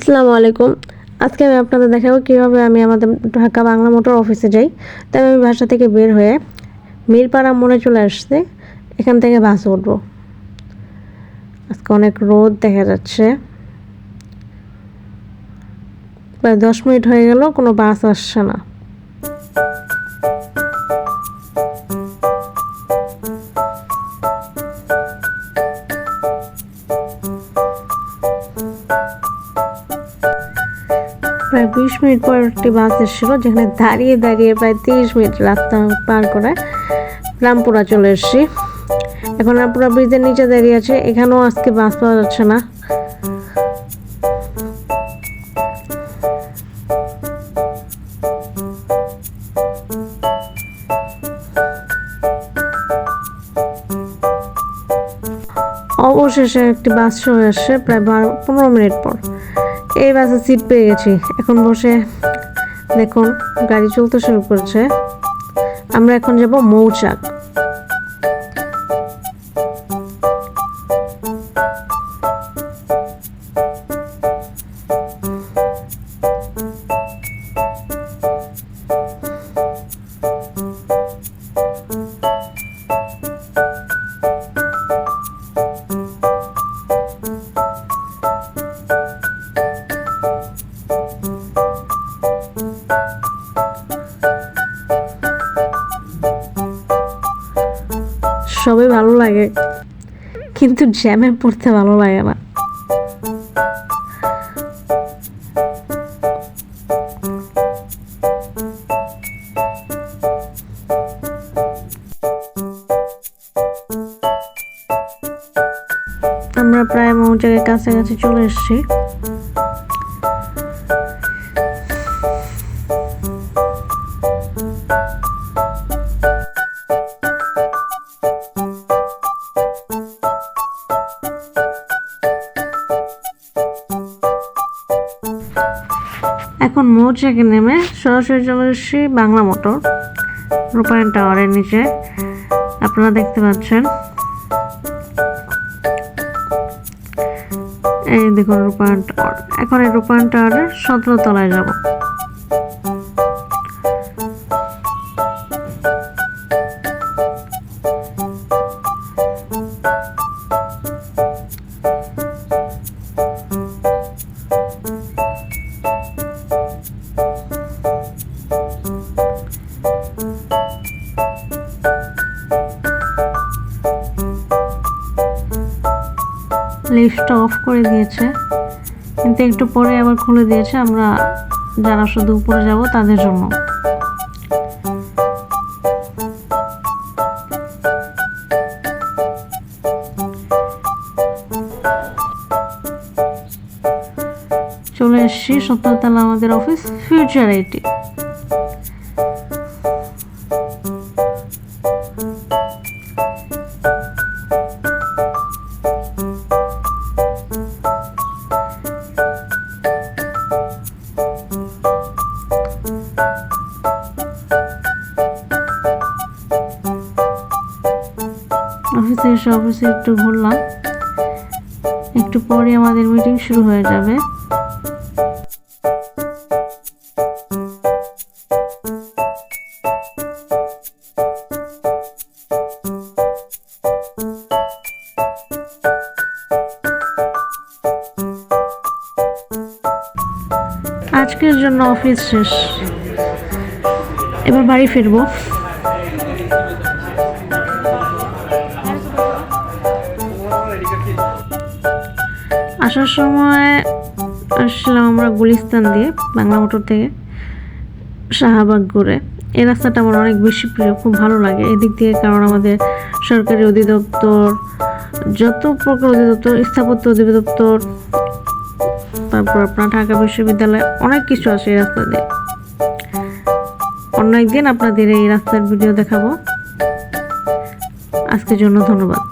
আসসালামু আলাইকুম। আজকে আমি আপনাদের দেখাবো কীভাবে আমি আমাদের ঢাকা বাংলা মোটর অফিসে যাই। তাই আমি বাসা থেকে বের হয়ে মিরপাড়া মোড়ে চলে আসছি। এখান থেকে বাস উঠবো। আজকে অনেক রোদ দেখা যাচ্ছে। প্রায় 10 মিনিট হয়ে গেল, কোনো বাস আসছে না। প্রায় 20 মিনিট পর একটি বাস এসেছিল, যেখানে দাঁড়িয়ে দাঁড়িয়ে প্রায় 30 মিনিট রাস্তা পার করে রামপুরা চলে এসেছি। এখন রামপুরা ব্রিজের নিচে দাঁড়িয়ে আছে। এখানেও আজকে বাস পাওয়া যাচ্ছে না। অবশেষে একটি বাস চলে আসছে প্রায় 15 মিনিট পর। এই বাসে সিট পেয়ে গেছি। এখন বসে দেখুন গাড়ি চলতে শুরু করেছে। আমরা এখন যাব মৌচাক। সবই ভালো লাগে, কিন্তু জ্যামে পড়তে ভালো লাগে না। আমরা প্রায় মৌচাকের কাছাকাছি চলে এসেছি। এখন মৌচাকে নেমে সরাসরি চলে এসেছি বাংলা মোটর রূপায়ণ টাওয়ারের নিচে। আপনারা দেখতে পাচ্ছেন, এই দেখুন রূপায়ণ টাওয়ার। এখন এই রূপায়ণ টাওয়ারের 17 তলায় যাব। লিফটটা অফ করে দিয়েছে, কিন্তু একটু পরে আবার খুলে দিয়েছে। আমরা যারা শুধু উপরে যাব তাদের জন্য। চলে এসেছি 17 তলা আমাদের অফিস, ফিউচার আইটি। অফিসে এসে অফিসে একটু ঘুরলাম। একটু পরে আমাদের মিটিং শুরু হয়ে যাবে। আজকের জন্য অফিস শেষ, এবার বাড়ি ফিরবো। আসার সময় আসলাম আমরা গুলিস্তান দিয়ে বাংলা মোটর থেকে শাহবাগ ঘুরে। এই রাস্তাটা আমার অনেক বেশি প্রিয়, খুব ভালো লাগে এদিক দিয়ে। কারণ আমাদের সরকারি অধিদপ্তর, যত প্রকার অধিদপ্তর, স্থাপত্য অধিদপ্তর, তারপর আপনার ঢাকা বিশ্ববিদ্যালয়, অনেক কিছু আছে এই রাস্তা দিয়ে। অন্য একদিন আপনাদের এই রাস্তার ভিডিও দেখাবো। আজকের জন্য ধন্যবাদ।